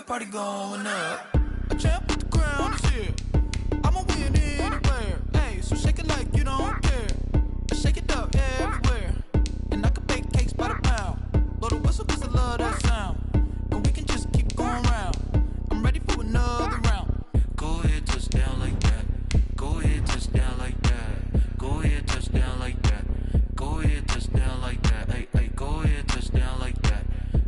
party going up. A champ with the crown is here. I'ma win anywhere. Hey, so shake it like you don't care. Shake it up everywhere. And I can bake cakes by the pound. Blow the whistle cause I love that sound. And we can just keep going round. I'm ready for another round. Go ahead, touch down like that. Go ahead, touch down like that. Go ahead, touch down like that. Go ahead, touch down like that. Hey, hey, go ahead, touch down like that.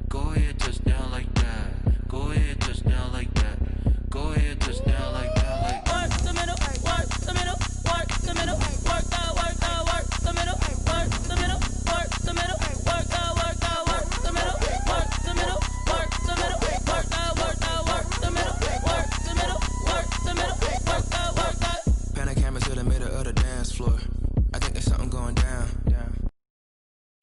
Go ahead, touch down like that. Go ahead, touch down like that. Go ahead, touch down like that. Like work the middle, work the middle, work the middle, work the middle, work the middle, work the middle, work the middle, work the middle, work the middle, work the middle, work the middle, work the middle, work the. Pan a camera to the middle of the dance floor. I think there's something going down.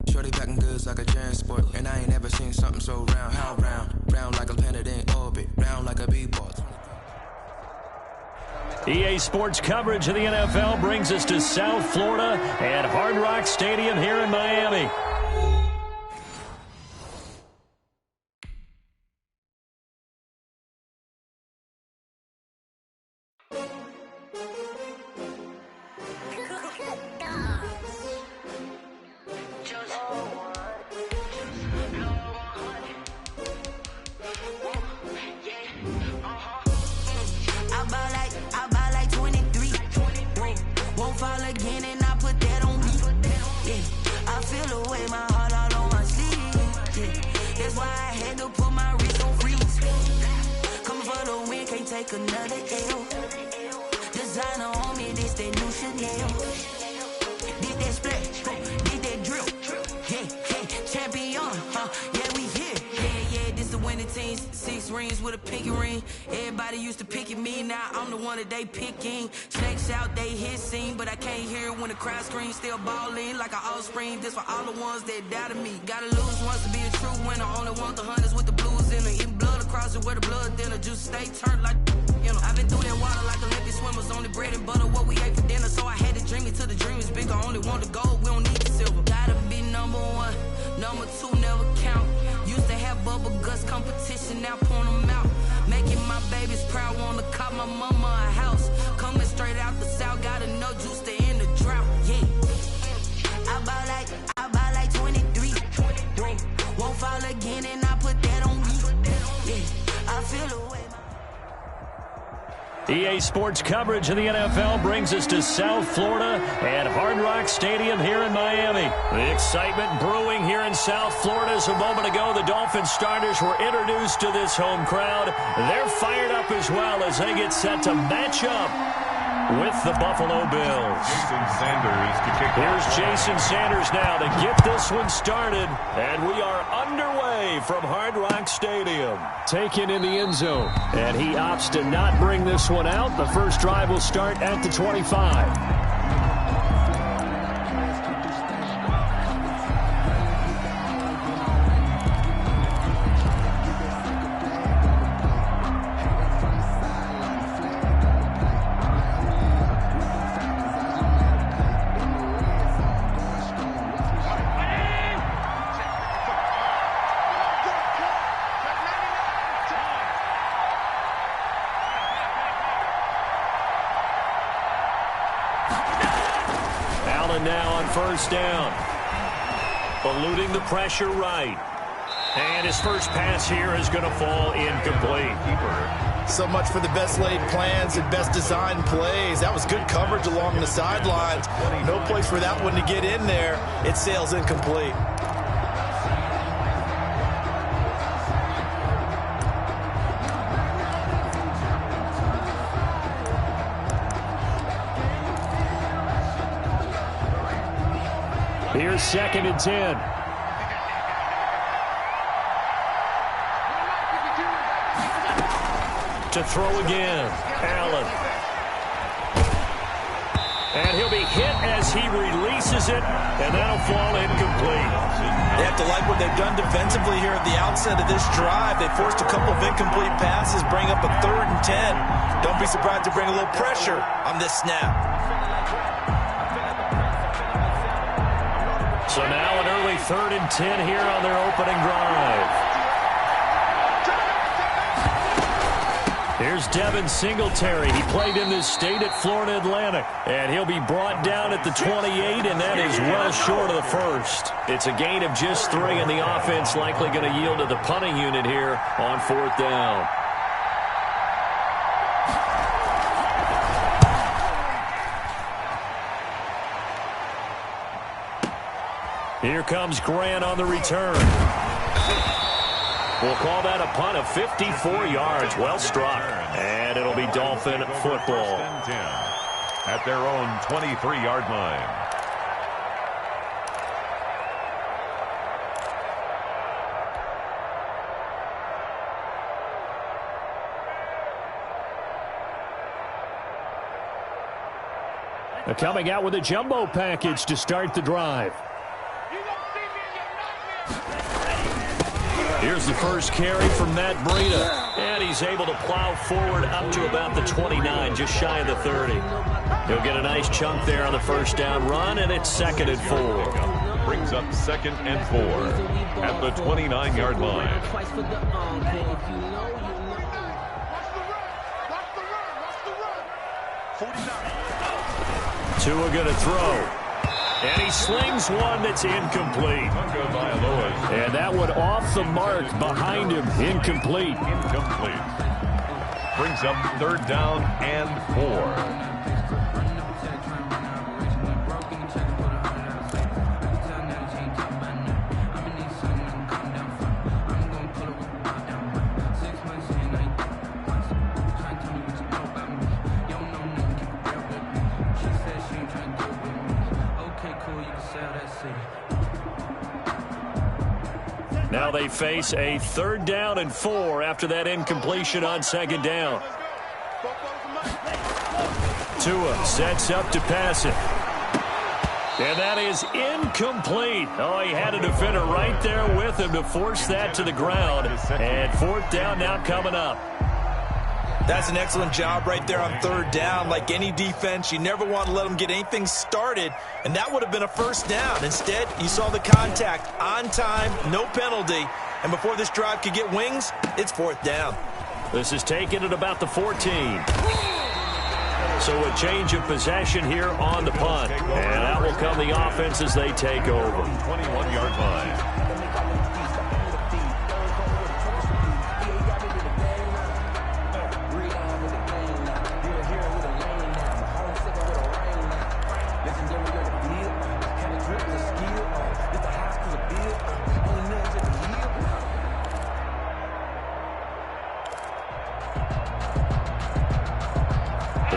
Shorty packing goods like a transport, and I ain't never seen something so round. How round? Round like a planet in orbit, round like a b-ball. EA Sports coverage of the NFL brings us to South Florida at Hard Rock Stadium here in Miami. Still ballin' like an offspring. This for all the ones that doubted me. Gotta lose once to be a true winner. Only want the hunters with the blues in them. Eating blood across it where the blood dinner. Just stay turned like, you know. I've been through that water like Olympic swimmers. Only bread and butter what we ate for dinner. So I had to dream it till the dream is bigger. Only want the gold, we don't need the silver. Gotta be number one, number two never count. Used to have bubble guts competition, now point them out. Making my babies proud, wanna cop my mama a house. Coming straight out the south, gotta know juice to end the drought. Yeah. I buy like 23. Won't fall again and I put that on me. Yeah, I feel the way. EA Sports coverage of the NFL brings us to South Florida at Hard Rock Stadium here in Miami. The excitement brewing here in South Florida. As a moment ago, the Dolphins starters were introduced to this home crowd. They're fired up as well as they get set to match up with the Buffalo Bills. Here's Jason Sanders now to get this one started. And we are underway from Hard Rock Stadium. Taken in the end zone. And he opts to not bring this one out. The first drive will start at the 25. First down. Eluding the pressure right. And his first pass here is going to fall incomplete. So much for the best laid plans and best designed plays. That was good coverage along the sidelines. No place for that one to get in there. It sails incomplete. Here's 2nd and 10. To throw again. Allen. And he'll be hit as he releases it, and that'll fall incomplete. They have to like what they've done defensively here at the outset of this drive. They forced a couple of incomplete passes, bring up a 3rd and 10. Don't be surprised to bring a little pressure on this snap. So now an early 3rd and 10 here on their opening drive. Here's Devin Singletary. He played in this state at Florida Atlantic. And he'll be brought down at the 28, and that is well short of the first. It's a gain of just 3, and the offense likely going to yield to the punting unit here on 4th down. Here comes Grant on the return. We'll call that a punt of 54 yards. Well struck. And it'll be Dolphin football. At their own 23-yard line. They're coming out with a jumbo package to start the drive. Here's the first carry from Matt Breida. And he's able to plow forward up to about the 29, just shy of the 30. He'll get a nice chunk there on the first down run, and it's 2nd and 4. Brings up 2nd and 4 at the 29-yard line. Tua going to throw. And he slings one that's incomplete. And that one off the mark behind him. Incomplete. Brings up 3rd down and 4. Now they face a 3rd down and 4 after that incompletion on 2nd down. Tua sets up to pass it. And that is incomplete. Oh, he had a defender right there with him to force that to the ground. And 4th down now coming up. That's an excellent job right there on 3rd down. Like any defense, you never want to let them get anything started, and that would have been a 1st down. Instead, you saw the contact on time, no penalty, and before this drive could get wings, it's 4th down. This is taken at about the 14. So a change of possession here on the punt, and that will come the offense as they take over. 21-yard line.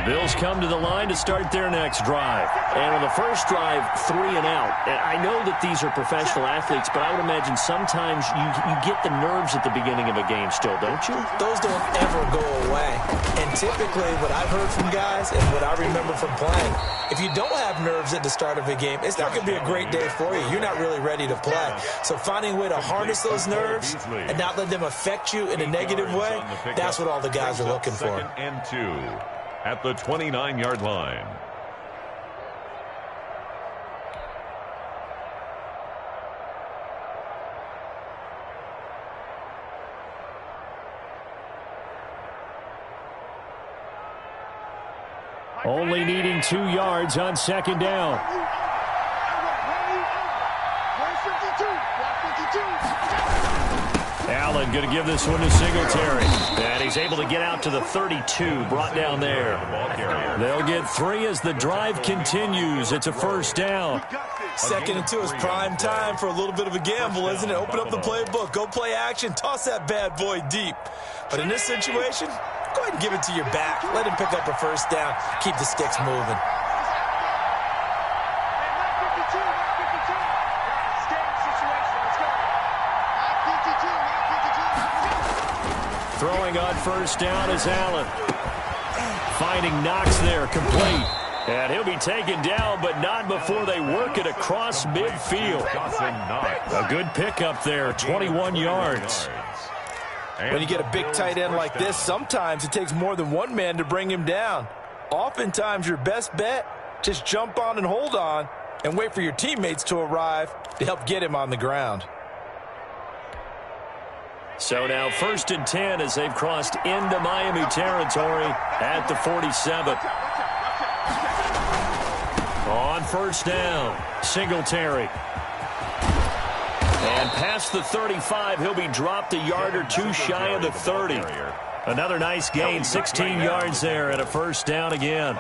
Bills come to the line to start their next drive. And on the first drive, 3 and out. And I know that these are professional athletes, but I would imagine sometimes you get the nerves at the beginning of a game still, don't you? Those don't ever go away. And typically what I've heard from guys and what I remember from playing, if you don't have nerves at the start of a game, it's not going to be a great day for you. You're not really ready to play. So finding a way to harness those nerves and not let them affect you in a negative way, that's what all the guys are looking for. 2nd and 2. At the 29-yard line. Only needing 2 yards on 2nd down. Allen going to give this one to Singletary. And he's able to get out to the 32, brought down there. They'll get 3 as the drive continues. It's a 1st down. 2nd and 2 is prime time for a little bit of a gamble, isn't it? Open up the playbook, go play action, toss that bad boy deep. But in this situation, go ahead and give it to your back. Let him pick up a 1st down. Keep the sticks moving. Throwing on 1st down is Allen. Finding Knox there, complete. And he'll be taken down, but not before they work it across midfield. A good pickup there, 21 yards. When you get a big tight end like this, sometimes it takes more than one man to bring him down. Oftentimes, your best bet, just jump on and hold on and wait for your teammates to arrive to help get him on the ground. So now 1st and 10 as they've crossed into Miami territory at the 47. On 1st down, Singletary. And past the 35, he'll be dropped a yard or two shy of the 30. Another nice gain, 16 yards there and a 1st down again.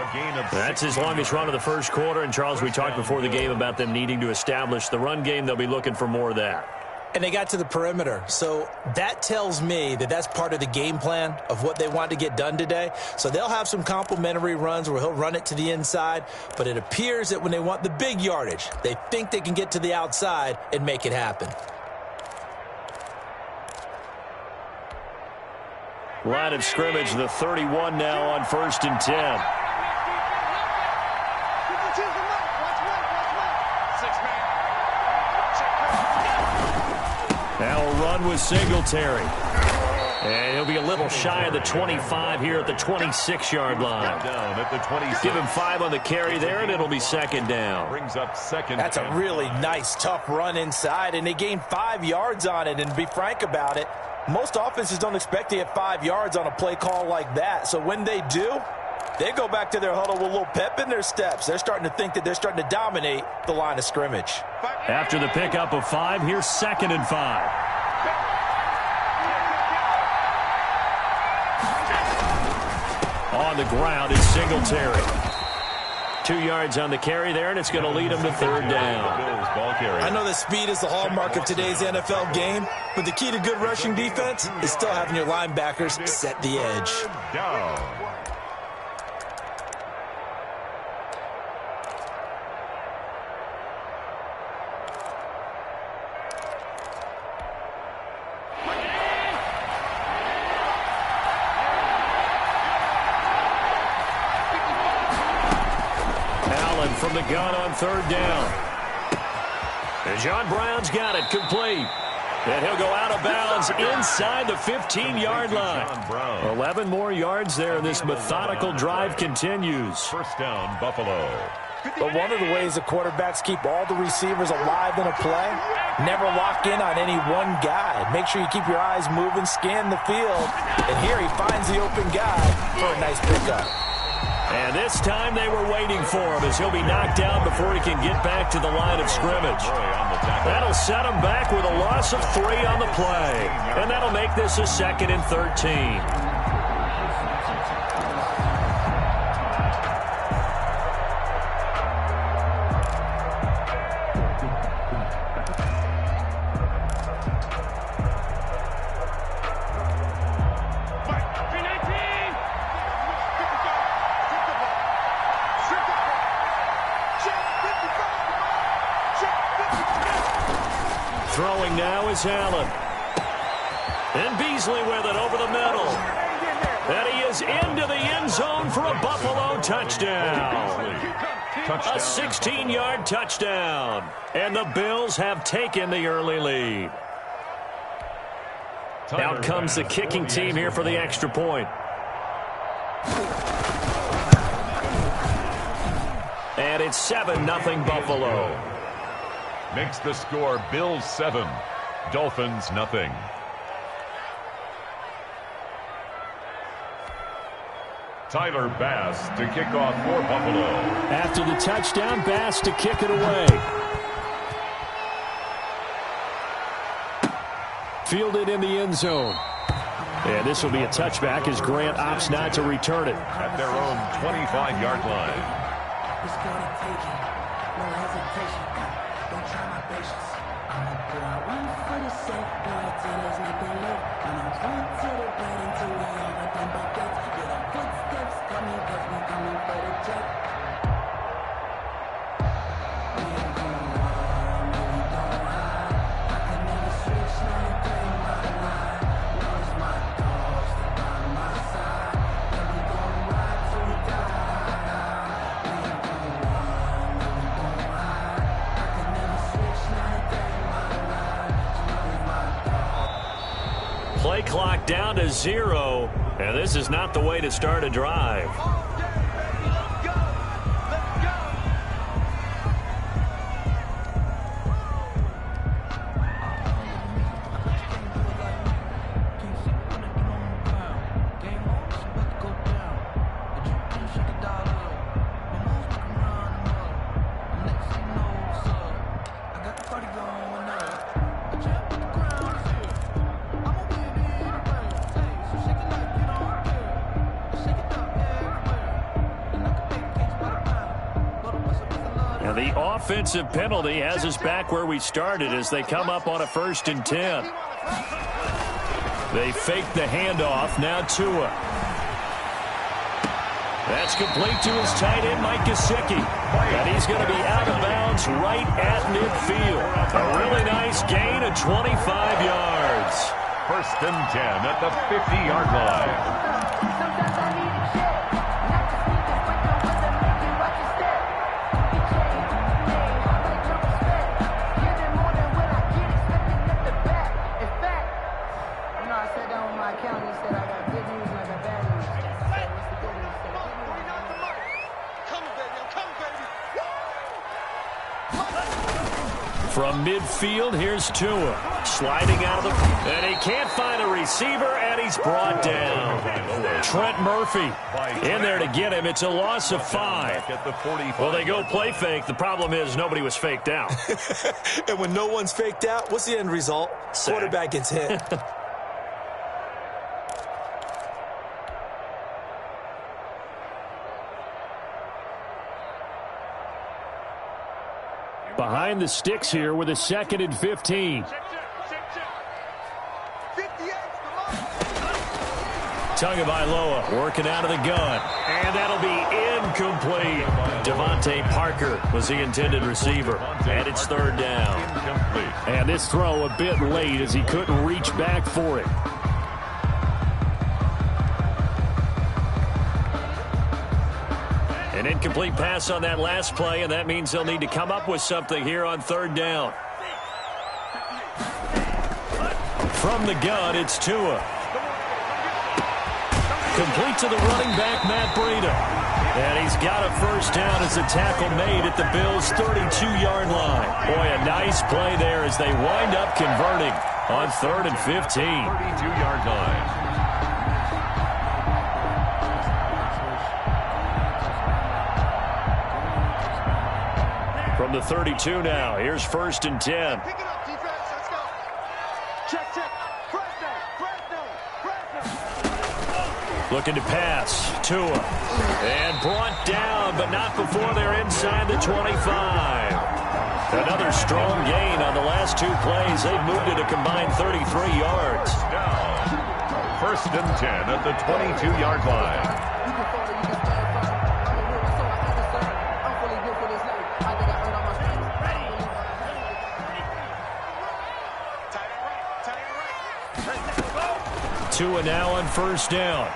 That's his longest run of the 1st quarter. And, Charles, we talked before the game about them needing to establish the run game. They'll be looking for more of that. And they got to the perimeter. So that tells me that that's part of the game plan of what they want to get done today. So they'll have some complementary runs where he'll run it to the inside. But it appears that when they want the big yardage, they think they can get to the outside and make it happen. Line of scrimmage, the 31 now on 1st and 10. Now a run with Singletary. And he'll be a little shy of the 25 here at the 26-yard line. Down at the 26. Give him 5 on the carry there, and it'll be 2nd down. Brings up 2nd. That's a really nice, tough run inside, and they gained 5 yards on it. And to be frank about it, most offenses don't expect to get 5 yards on a play call like that. So when they do, they go back to their huddle with a little pep in their steps. They're starting to think that they're starting to dominate the line of scrimmage. After the pickup of 5, here's 2nd and 5. On the ground is Singletary. 2 yards on the carry there, and it's going to lead him to 3rd down. I know that speed is the hallmark of today's NFL game, but the key to good rushing defense is still having your linebackers set the edge. Down. From the gun on 3rd down. And John Brown's got it complete. And he'll go out of bounds inside the 15-yard line. 11 more yards there, and this methodical drive continues. 1st down, Buffalo. But one of the ways the quarterbacks keep all the receivers alive in a play, never lock in on any one guy. Make sure you keep your eyes moving, scan the field. And here he finds the open guy for a nice pickup. And this time they were waiting for him as he'll be knocked down before he can get back to the line of scrimmage. That'll set him back with a loss of 3 on the play. And that'll make this a 2nd and 13. Throwing now is Allen. And Beasley with it over the middle. And he is into the end zone for a Buffalo touchdown. A 16-yard touchdown. And the Bills have taken the early lead. Out comes the kicking team here for the extra point. And it's 7-0 Buffalo. Makes the score Bills 7, Dolphins nothing. Tyler Bass to kick off for Buffalo. After the touchdown, Bass to kick it away. Fielded in the end zone. And this will be a touchback as Grant opts not to return it. At their own 25-yard line. It's gonna take it. No hesitation. Don't try my patience. I'ma put out one for the safe. Boy, till there's nothing left. I'ma run to the bed until we all got them buckets. Get our footsteps coming, cause we coming for the check. We ain't gon' run, no we don't hide. I can never switch, now they play my line. Lost my dogs, still by my side. And we gon' ride till we die. Play clock down to 0, and this is not the way to start a drive. The offensive penalty has us back where we started as they come up on a 1st and 10. They fake the handoff. Now Tua. That's complete to his tight end, Mike Gesicki. And he's going to be out of bounds right at midfield. A really nice gain of 25 yards. 1st and 10 at the 50-yard line. From midfield, here's Tua. Sliding out of the... And he can't find a receiver, and he's brought down. Trent Murphy in there to get him. It's a loss of 5. Well, they go play fake. The problem is nobody was faked out. And when no one's faked out, what's the end result? Sack. Quarterback gets hit. Behind the sticks here with a 2nd and 15. Tagovailoa working out of the gun. And that'll be incomplete. Devontae Parker was the intended receiver. And it's 3rd down. And this throw a bit late as he couldn't reach back for it. An incomplete pass on that last play, and that means they'll need to come up with something here on 3rd down. From the gun, it's Tua. Complete to the running back, Matt Breida. And he's got a 1st down as a tackle made at the Bills' 32-yard line. Boy, a nice play there as they wind up converting on 3rd and 15. 32-yard line. From the 32 now, here's 1st and 10. Pick it up, defense. Let's go. Check, check. Looking to pass. Tua. And brought down, but not before they're inside the 25. Another strong gain on the last 2 plays. They've moved it a combined 33 yards. Down. 1st and 10 at the 22-yard line. Tua now on 1st down.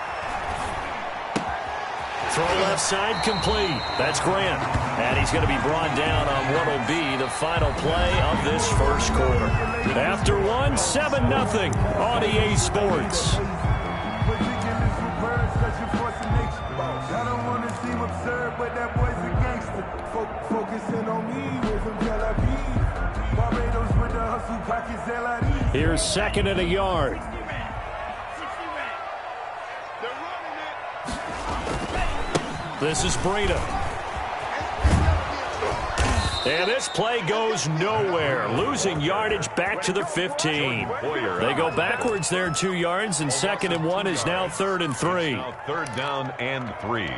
Throw left side complete. That's Grant. And he's going to be brought down on what will be the final play of this 1st quarter. After 1, 7-0 on EA Sports. Here's 2nd and a yard. This is Breida. And this play goes nowhere. Losing yardage back to the 15. They go backwards there 2 yards, and 2nd and 1 is now 3rd and 3. Now 3rd down and 3.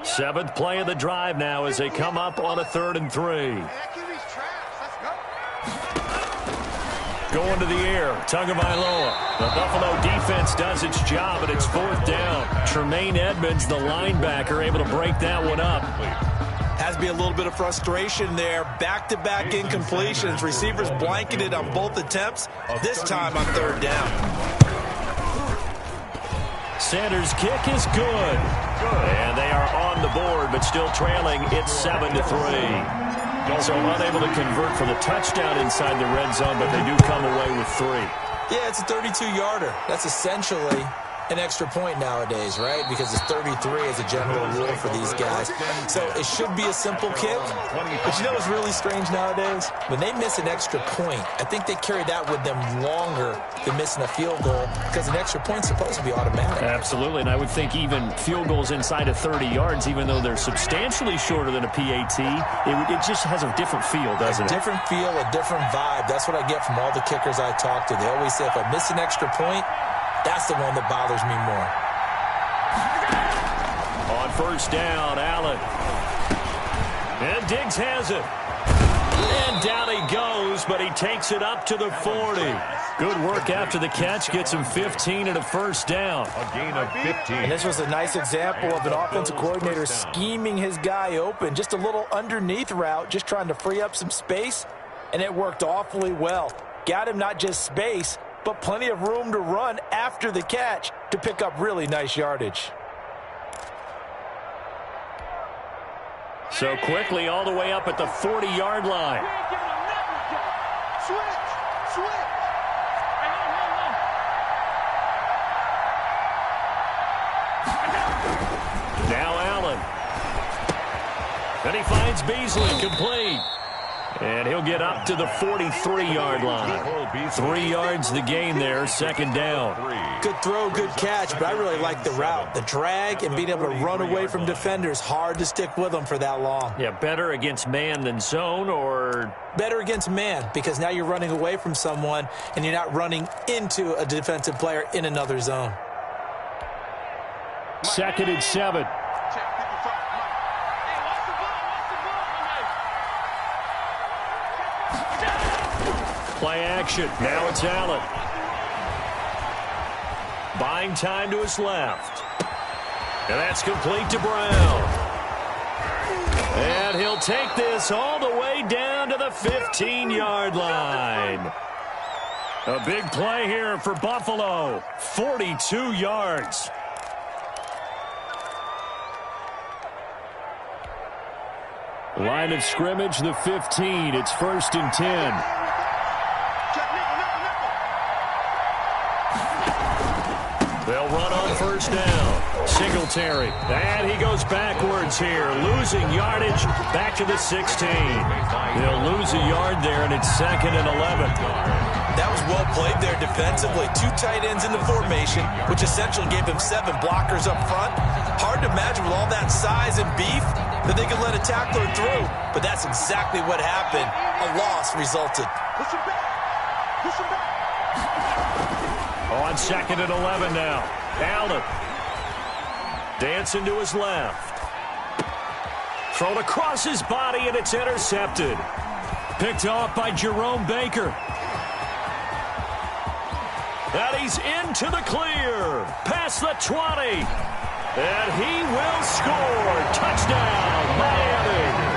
Seventh play of the drive now as they come up on a 3rd and 3. Going to the air, Tagovailoa. The Buffalo defense does its job, and it's 4th down. Tremaine Edmonds, the linebacker, able to break that one up. Has to be a little bit of frustration there. Back-to-back incompletions. Receivers blanketed on both attempts, this time on 3rd down. Sanders' kick is good. And they are on the board, but still trailing. It's 7-3. So unable to convert for the touchdown inside the red zone, but they do come away with 3. Yeah, it's a 32-yarder. That's essentially an extra point nowadays, right? Because it's 33 as a general rule for these guys. So it should be a simple kick. But you know what's really strange nowadays? When they miss an extra point, I think they carry that with them longer than missing a field goal because an extra point's supposed to be automatic. Absolutely, and I would think even field goals inside of 30 yards, even though they're substantially shorter than a PAT, it just has a different feel, doesn't it? A different feel, a different vibe. That's what I get from all the kickers I talk to. They always say, if I miss an extra point, that's the one that bothers me more. On first down, Allen. And Diggs has it. And down he goes, but he takes it up to the 40. Good work after the catch. Gets him 15 and a first down. A gain of 15. And this was a nice example of an offensive coordinator scheming his guy open. Just a little underneath route, just trying to free up some space, and it worked awfully well. Got him not just space, but plenty of room to run after the catch to pick up really nice yardage. So quickly all the way up at the 40-yard line. Now Allen. And he finds Beasley complete. And he'll get up to the 43-yard line. 3 yards the gain there, second down. Good throw, good catch, but I really like the route. The drag and being able to run away from defenders, hard to stick with them for that long. Yeah, better against man than zone, or? Better against man, because now you're running away from someone and you're not running into a defensive player in another zone. 2nd and 7. Play action. Now it's Allen. Buying time to his left. And that's complete to Brown. And he'll take this all the way down to the 15-yard line. A big play here for Buffalo. 42 yards. Line of scrimmage, the 15. It's 1st and 10. They'll run on first down. Singletary. And he goes backwards here. Losing yardage back to the 16. They'll lose a yard there, and it's 2nd and 11. That was well played there defensively. 2 tight ends in the formation, which essentially gave them 7 blockers up front. Hard to imagine with all that size and beef that they could let a tackler through. But that's exactly what happened. A loss resulted. Push him back. Push him back. On 2nd and 11 now. Allen. Dancing to his left. Thrown across his body, and it's intercepted. Picked off by Jerome Baker. And he's into the clear. Past the 20. And he will score. Touchdown, Miami.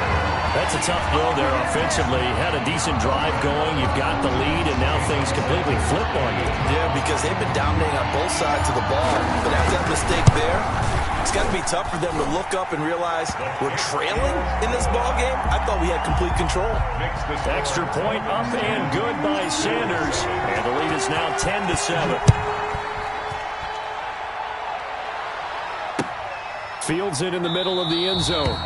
That's a tough blow there offensively. Had a decent drive going. You've got the lead, and now things completely flip on you. Yeah, because they've been dominating on both sides of the ball. But after that mistake there, it's got to be tough for them to look up and realize we're trailing in this ball game. I thought we had complete control. Extra point up and good by Sanders. And the lead is now 10-7. Fields it in the middle of the end zone.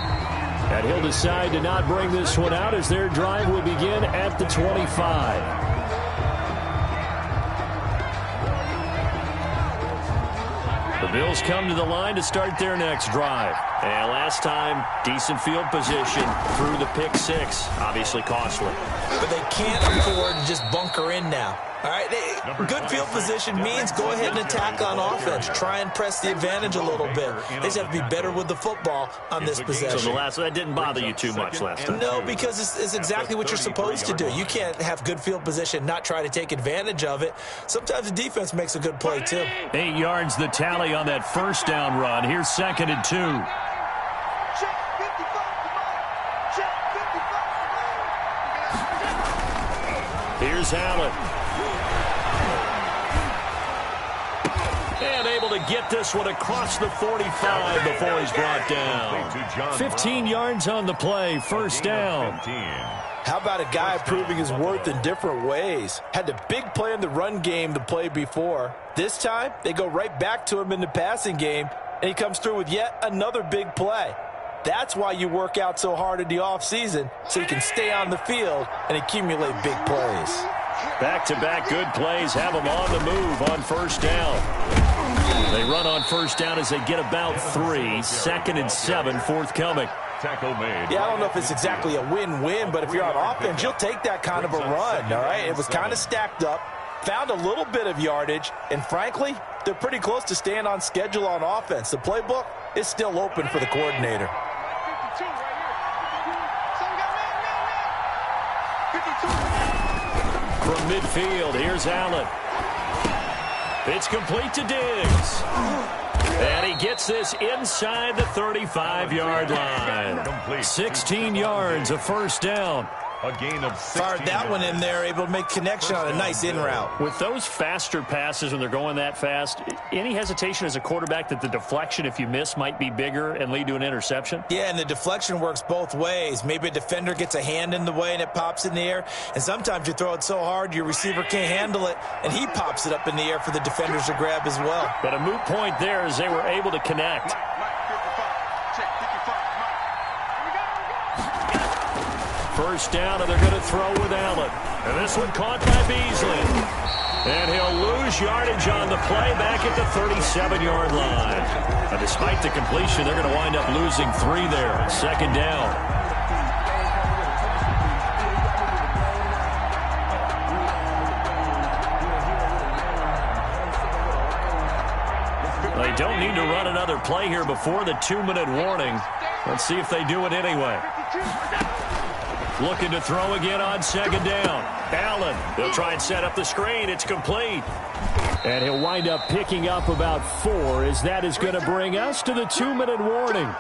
And he'll decide to not bring this one out as their drive will begin at the 25. The Bills come to the line to start their next drive. And last time, decent field position through the pick 6. Obviously costly. But they can't afford to just bunker in now. All right, good field position means go ahead and attack on offense. Try and press the advantage a little bit. They just have to be better with the football on this possession. So that didn't bother you too much last time? No, because it's exactly what you're supposed to do. You can't have good field position, not try to take advantage of it. Sometimes the defense makes a good play, too. 8 yards the tally on that first down run. Here's 2nd and 2. Check 55. Check 55. Here's Allen. And able to get this one across the 45 before he's brought down. 15 yards on the play, first down. How How about a guy proving his worth in different ways? Had the big play in the run game the play before. This time, they go right back to him in the passing game, and he comes through with yet another big play. That's why you work out so hard in the offseason, so you can stay on the field and accumulate big plays. Back-to-back good plays have them on the move on first down. They run on first down as they get about 3. 2nd and 7 forthcoming. Tackle made. Yeah, I don't know if it's exactly a win-win, but if you're on offense, you'll take that kind of a run, all right? It was kind of stacked up, found a little bit of yardage, and frankly, they're pretty close to staying on schedule on offense. The playbook is still open for the coordinator. From midfield, here's Allen. It's complete to Diggs. And he gets this inside the 35-yard line. 16 yards, a first down. A gain of 16. Fired that one in there, able to make connection on a nice in route. With those faster passes when they're going that fast, any hesitation as a quarterback that the deflection, if you miss, might be bigger and lead to an interception? Yeah, and the deflection works both ways. Maybe a defender gets a hand in the way and it pops in the air. And sometimes you throw it so hard your receiver can't handle it, and he pops it up in the air for the defenders to grab as well. But a moot point there as they were able to connect. First down, and they're going to throw with Allen. And this one caught by Beasley. And he'll lose yardage on the play back at the 37-yard line. And despite the completion, they're going to wind up losing 3 there. 2nd down. They don't need to run another play here before the 2-minute warning. Let's see if they do it anyway. Looking to throw again on 2nd down. Allen, he'll try and set up the screen. It's complete. And he'll wind up picking up about 4 as that is going to bring us to the 2-minute warning.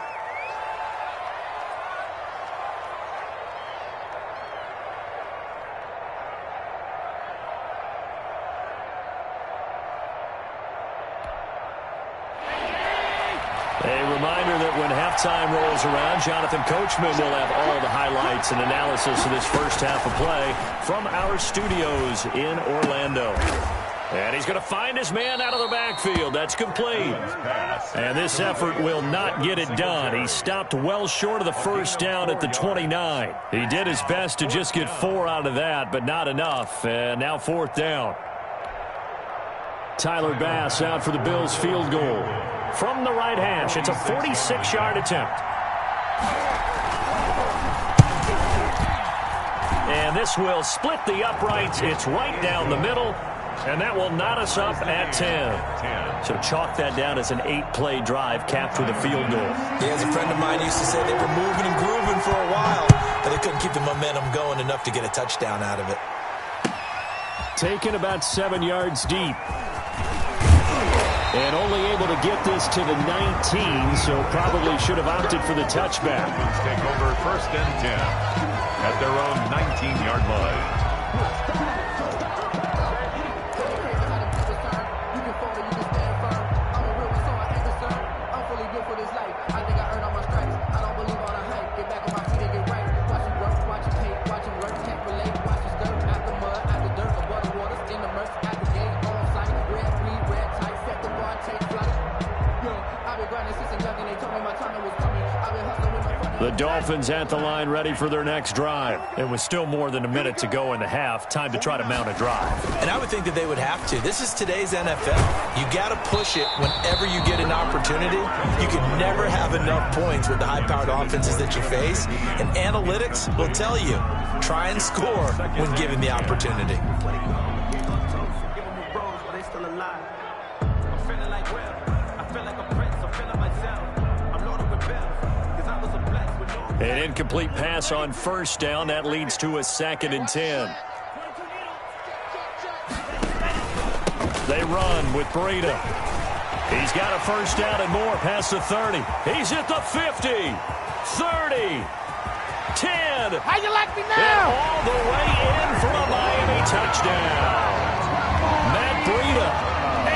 A reminder that when halftime rolls around, Jonathan Coachman will have all the highlights and analysis of this first half of play from our studios in Orlando. And he's going to find his man out of the backfield. That's complete. And this effort will not get it done. He stopped well short of the first down at the 29. He did his best to just get 4 out of that, but not enough. And now 4th down. Tyler Bass out for the Bills field goal. From the right hash, it's a 46-yard attempt. And this will split the uprights. It's right down the middle, and that will knot us up at 10. So chalk that down as an 8-play drive capped with a field goal. Yeah, as a friend of mine used to say, they were moving and grooving for a while, but they couldn't keep the momentum going enough to get a touchdown out of it. Taken about 7 yards deep. And only able to get this to the 19, so probably should have opted for the touchback. Take over 1st and 10 at their own 19-yard line. The Dolphins at the line ready for their next drive. It was still more than a minute to go in the half. Time to try to mount a drive. And I would think that they would have to. This is today's NFL. You got to push it whenever you get an opportunity. You can never have enough points with the high-powered offenses that you face. And analytics will tell you, try and score when given the opportunity. An incomplete pass on first down. That leads to a 2nd and 10. They run with Breida. He's got a first down and more past the 30. He's at the 50, 30, 10. How you like me now? And all the way in for a Miami touchdown. Matt Breida,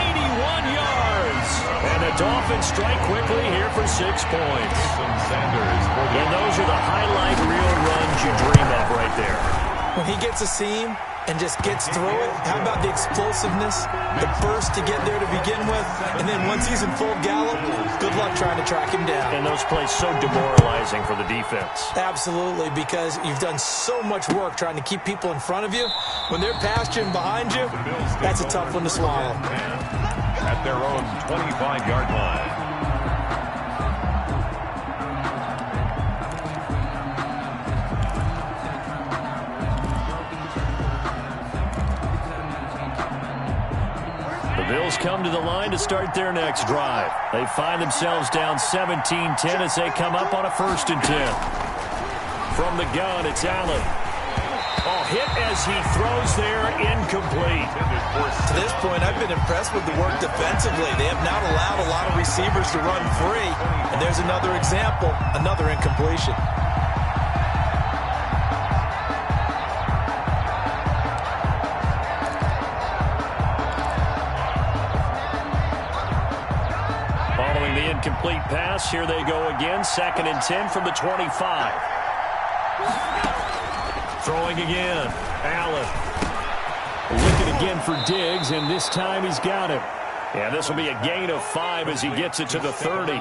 81 yards. And the Dolphins strike quickly here for 6 points. And those are the highlight reel runs you dream of right there. when he gets a seam and just gets through it, how about the explosiveness, the burst to get there to begin with, and then once he's in full gallop, good luck trying to track him down. And those plays so demoralizing for the defense. Absolutely, because you've done so much work trying to keep people in front of you. When they're past you and behind you, that's a tough one to swallow. At their own 25-yard line. Bills come to the line to start their next drive. They find themselves down 17-10 as they come up on a 1st and 10. From the gun, it's Allen. Oh, hit as he throws there, incomplete. To this point, I've been impressed with the work defensively. They have not allowed a lot of receivers to run free. And there's another example, another incompletion. Incomplete pass. Here they go again. 2nd and 10 from the 25. Throwing again. Allen. Looking again for Diggs, and this time he's got him. And this will be a gain of 5 as he gets it to the 30.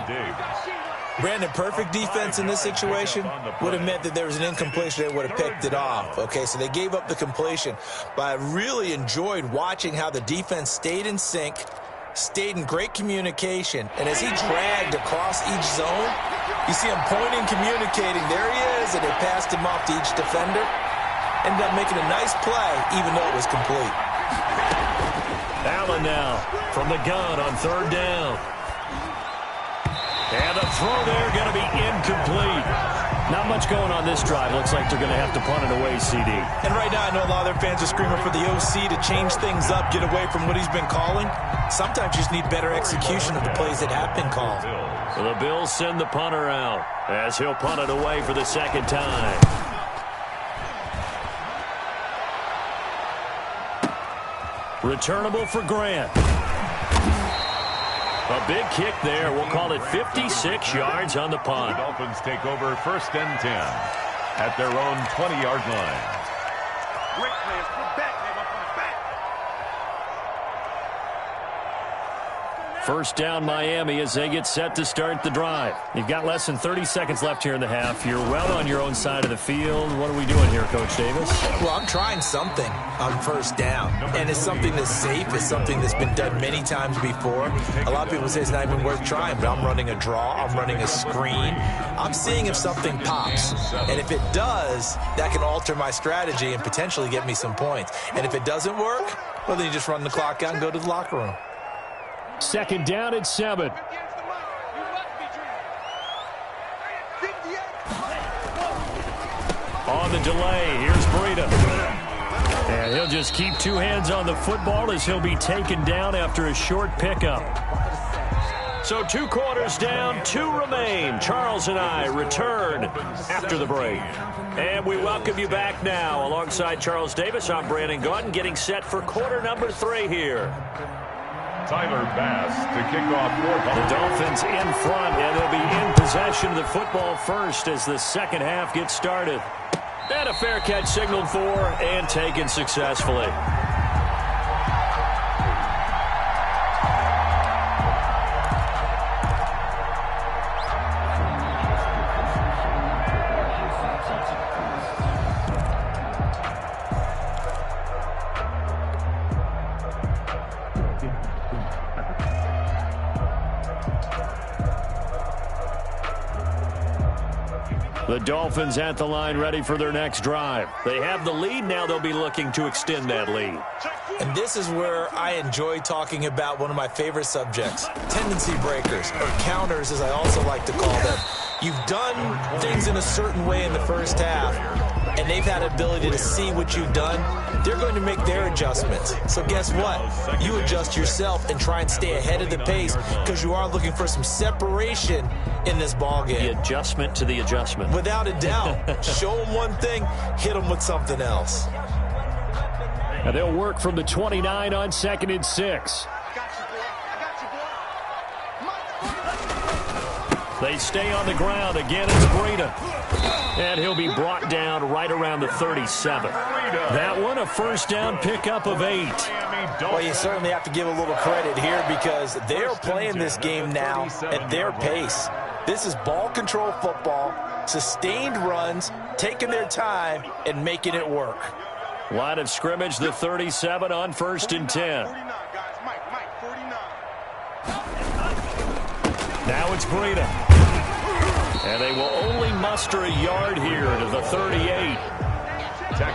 Brandon, perfect defense in this situation would have meant that there was an incompletion. They would have picked it off. Okay, so they gave up the completion. But I really enjoyed watching how the defense stayed in sync, stayed in great communication, and as he dragged across each zone, you see him pointing, communicating. There he is, and they passed him off to each defender. Ended up making a nice play, even though it was complete. Allen now from the gun on 3rd down. And the throw there going to be incomplete. Not much going on this drive. Looks like they're going to have to punt it away, CD. And right now, I know a lot of their fans are screaming for the OC to change things up, get away from what he's been calling. Sometimes you just need better execution of the plays that have been called. So the Bills send the punter out as he'll punt it away for the 2nd time. Returnable for Grant. A big kick there. We'll call it 56 yards on the punt. The Dolphins take over 1st and 10 at their own 20-yard line. Great players. Come back, man. Come back. 1st down Miami as they get set to start the drive. You've got less than 30 seconds left here in the half. You're well on your own side of the field. What are we doing here, Coach Davis? Well, I'm trying something on 1st down, and it's something that's safe. It's something that's been done many times before. A lot of people say it's not even worth trying, but I'm running a draw. I'm running a screen. I'm seeing if something pops, and if it does, that can alter my strategy and potentially get me some points. And if it doesn't work, well, then you just run the clock out and go to the locker room. 2nd down at 7. On the delay, here's Breida. And he'll just keep 2 hands on the football as he'll be taken down after a short pickup. So 2 quarters down, 2 remain. Charles and I return after the break. And we welcome you back now. Alongside Charles Davis, I'm Brandon Gaudin, getting set for quarter number 3 here. Tyler Bass to kick off the Dolphins in front, and they'll be in possession of the football first as the 2nd half gets started. And a fair catch signaled for and taken successfully. The Dolphins at the line ready for their next drive. They have the lead. Now they'll be looking to extend that lead. And this is where I enjoy talking about one of my favorite subjects, tendency breakers, or counters as I also like to call them. You've done things in a certain way in the 1st half, and they've had ability to see what you've done. They're going to make their adjustments. So guess what? You adjust yourself and try and stay ahead of the pace because you are looking for some separation in this ballgame. The adjustment to the adjustment. Without a doubt. Show them one thing, hit them with something else. And they'll work from the 29 on 2nd and 6. They stay on the ground. Again, it's Breida. And he'll be brought down right around the 37. That one, a first down pickup of 8. Well, you certainly have to give a little credit here because they're playing this game now at their pace. This is ball control football, sustained runs, taking their time, and making it work. Line of scrimmage, the 37 on 1st and 10. Now it's Breida. And they will only muster a yard here to the 38.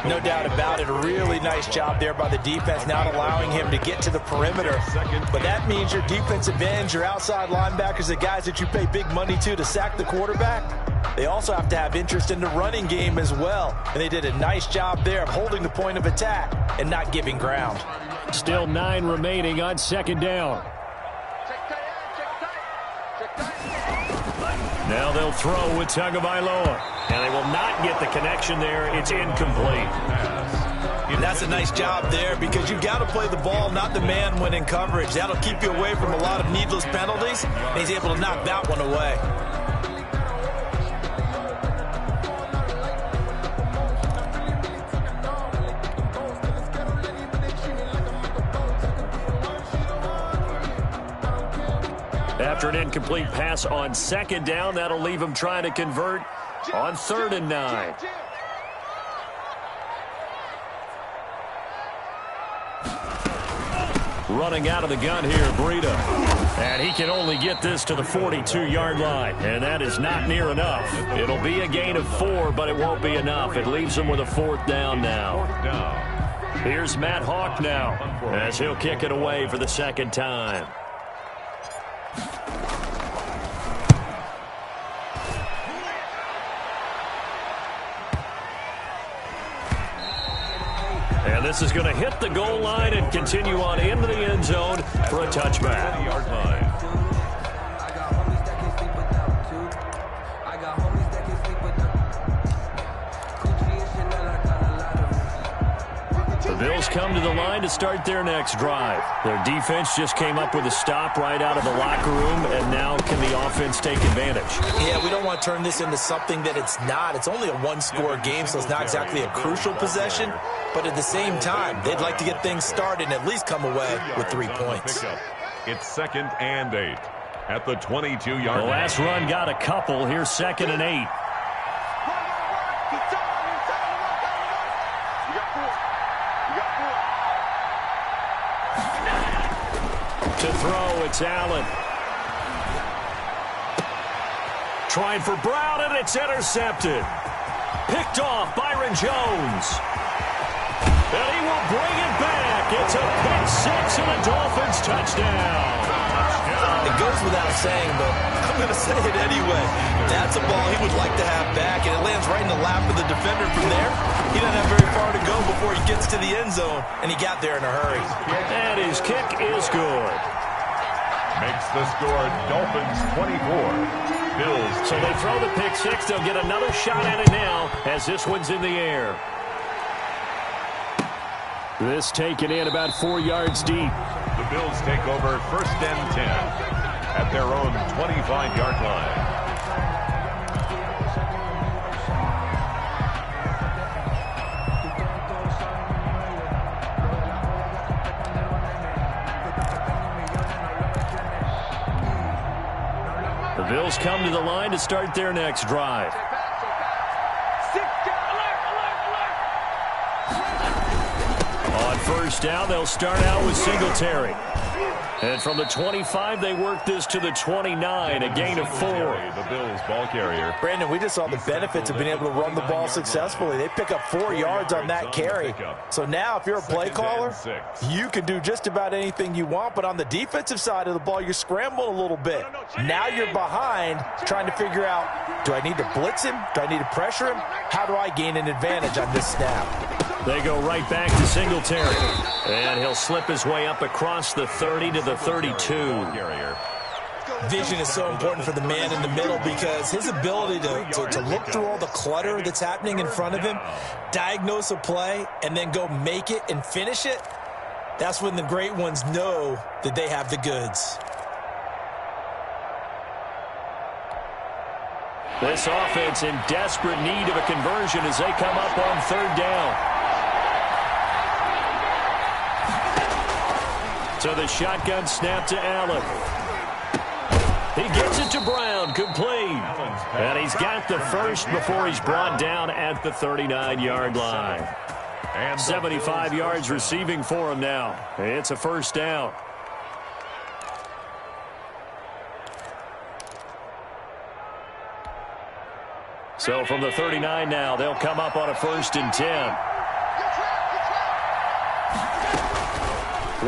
No doubt about it. A really nice job there by the defense, not allowing him to get to the perimeter. But that means your defensive ends, your outside linebackers, the guys that you pay big money to sack the quarterback, they also have to have interest in the running game as well. And they did a nice job there of holding the point of attack and not giving ground. Still 9 remaining on 2nd down. Now they'll throw with Tagovailoa. And they will not get the connection there. It's incomplete. And that's a nice job there because you've got to play the ball, not the man when in coverage. That'll keep you away from a lot of needless penalties. And he's able to knock that one away. After an incomplete pass on 2nd down, that'll leave him trying to convert on 3rd and 9. Running out of the gun here, Breida. And he can only get this to the 42-yard line. And that is not near enough. It'll be a gain of 4, but it won't be enough. It leaves him with a 4th down now. Here's Matt Hawk now as he'll kick it away for the 2nd time. And this is going to hit the goal line and continue on into the end zone for a touchback. The Bills come to the line to start their next drive. Their defense just came up with a stop right out of the locker room, and now can the offense take advantage? Yeah, we don't want to turn this into something that it's not. It's only a one-score game, so it's not exactly a crucial possession. But at the same time, they'd like to get things started and at least come away with 3 points. It's 2nd and 8 at the 22-yard line. The last run got a couple. Here's 2nd and 8. To throw, it's Allen. Trying for Brown, and it's intercepted. Picked off Byron Jones. And he will bring it back. It's a pick 6 and a Dolphins touchdown. It goes without saying, but I'm going to say it anyway. That's a ball he would like to have back, and it lands right in the lap of the defender. From there, he doesn't have very far to go before he gets to the end zone, and he got there in a hurry. And his kick is good. Makes the score Dolphins 24. Bills. So they throw the pick 6. They'll get another shot at it now as this one's in the air. This taken in about 4 yards deep. The Bills take over 1st and 10 at their own 25-yard line. The Bills come to the line to start their next drive. On 1st down, they'll start out with Singletary. And from the 25, they work this to the 29, a gain of 4. The Bills ball carrier. Brandon, we just saw the benefits of being able to run the ball successfully. They pick up 4 yards on that carry. So now if you're a play caller, you can do just about anything you want. But on the defensive side of the ball, you're scrambling a little bit. Now you're behind trying to figure out, do I need to blitz him? Do I need to pressure him? How do I gain an advantage on this snap? They go right back to Singletary. And he'll slip his way up across the 30 to the 32. Vision is so important for the man in the middle because his ability to look through all the clutter that's happening in front of him, diagnose a play, and then go make it and finish it, that's when the great ones know that they have the goods. This offense in desperate need of a conversion as they come up on third down. So the shotgun snap to Allen. He gets it to Brown, complete. And he's got the first before he's brought down at the 39-yard line. 75 yards receiving for him now. It's a first down. So from the 39 now, they'll come up on a 1st and 10.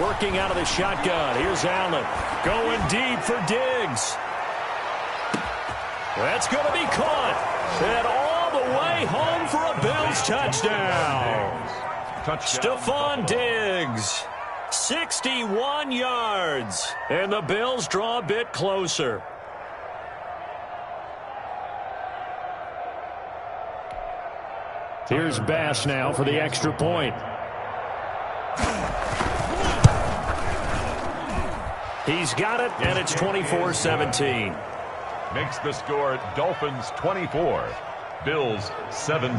Working out of the shotgun. Here's Allen. Going deep for Diggs. That's going to be caught. And all the way home for a Bills touchdown. Stephon Diggs. 61 yards. And the Bills draw a bit closer. Here's Bass now for the extra point. He's got it, and it's 24-17. Makes the score Dolphins 24, Bills 17.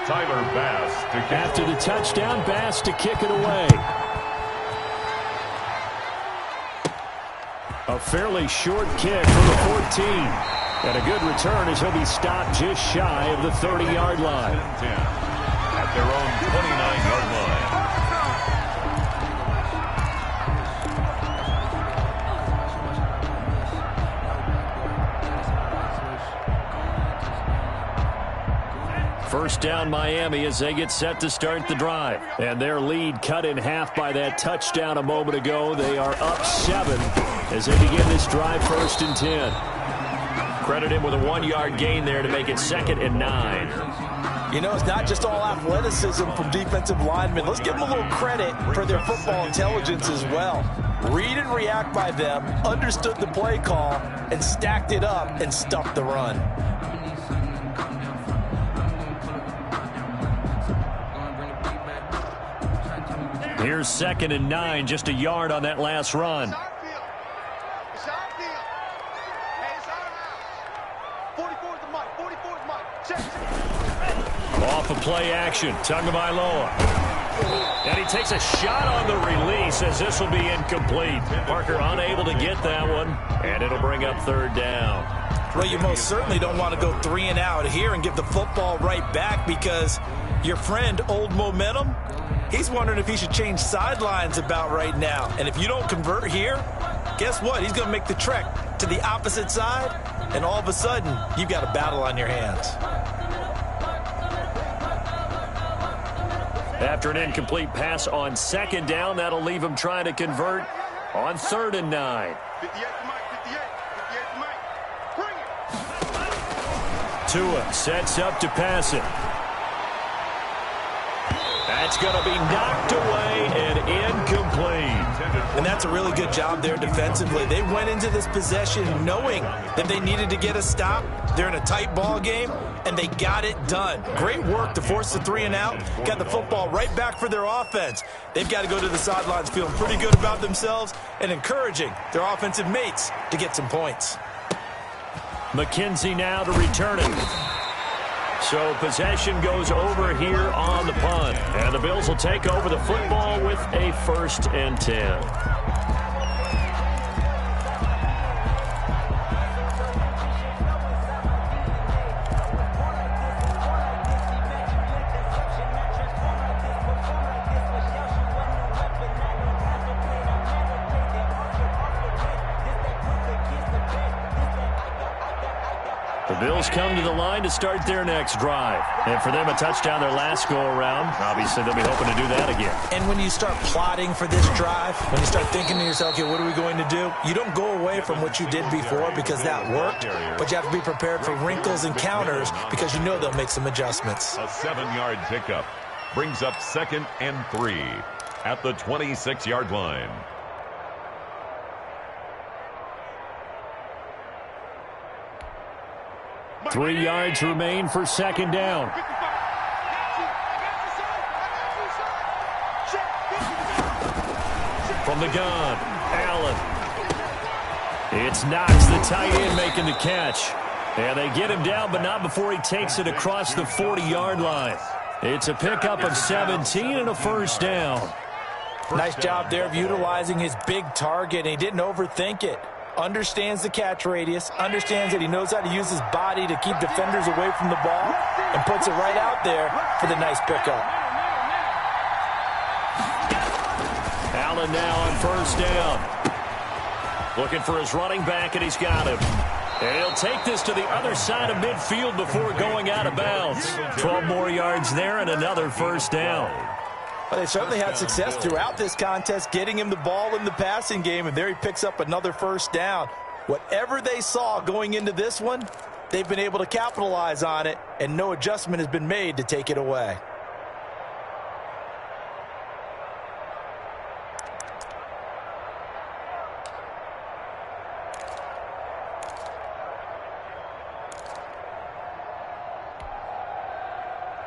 Tyler Bass to kick. After the touchdown, Bass to kick it away. A fairly short kick for the 14. And a good return as he'll be stopped just shy of the 30-yard line. At their own 29-yard line. First down Miami as they get set to start the drive. And their lead cut in half by that touchdown a moment ago. They are up 7 as they begin this drive 1st and 10. Credit him with a 1-yard gain there to make it 2nd and 9. You know, it's not just all athleticism from defensive linemen. Let's give them a little credit for their football intelligence as well. Read and react by them, understood the play call, and stacked it up and stuffed the run. Here's 2nd and 9, just a yard on that last run. Off of play action, Tagovailoa. And he takes a shot on the release as this will be incomplete. Parker unable to get that one, and it'll bring up 3rd down. Well, you most certainly don't want to go 3 and out here and give the football right back because your friend, Old Momentum, he's wondering if he should change sidelines about right now. And if you don't convert here, guess what? He's going to make the trek to the opposite side, and all of a sudden, you've got a battle on your hands. After an incomplete pass on 2nd down, that'll leave him trying to convert on 3rd and 9. 58 to Mike, 58 to Mike. Bring it. Tua sets up to pass it. That's going to be knocked away and incomplete. And that's a really good job there defensively. They went into this possession knowing that they needed to get a stop. They're in a tight ball game, and they got it done. Great work to force the 3 and out. Got the football right back for their offense. They've got to go to the sidelines feeling pretty good about themselves and encouraging their offensive mates to get some points. McKenzie now to return it. So possession goes over here on the punt. And the Bills will take over the football with a 1st and 10. The Bills come to the line to start their next drive. And for them, a touchdown their last go-around. Obviously, they'll be hoping to do that again. And when you start plotting for this drive, when you start thinking to yourself, okay, what are we going to do? You don't go away from what you did before because that worked, but you have to be prepared for wrinkles and counters because you know they'll make some adjustments. A 7-yard pickup brings up 2nd and 3 at the 26-yard line. Three yards remain for 2nd down. From the gun, Allen. It's Knox, the tight end, making the catch. And they get him down, but not before he takes it across the 40-yard line. It's a pickup of 17 and a first down. Nice job there of utilizing his big target. He didn't overthink it. Understands the catch radius, understands that he knows how to use his body to keep defenders away from the ball, and puts it right out there for the nice pickup. Allen now on first down. Looking for his running back, and he's got him. And he'll take this to the other side of midfield before going out of bounds. 12 more yards there and another first down. Well, they certainly had success throughout this contest getting him the ball in the passing game, and there he picks up another first down. Whatever they saw going into this one, they've been able to capitalize on it, and no adjustment has been made to take it away.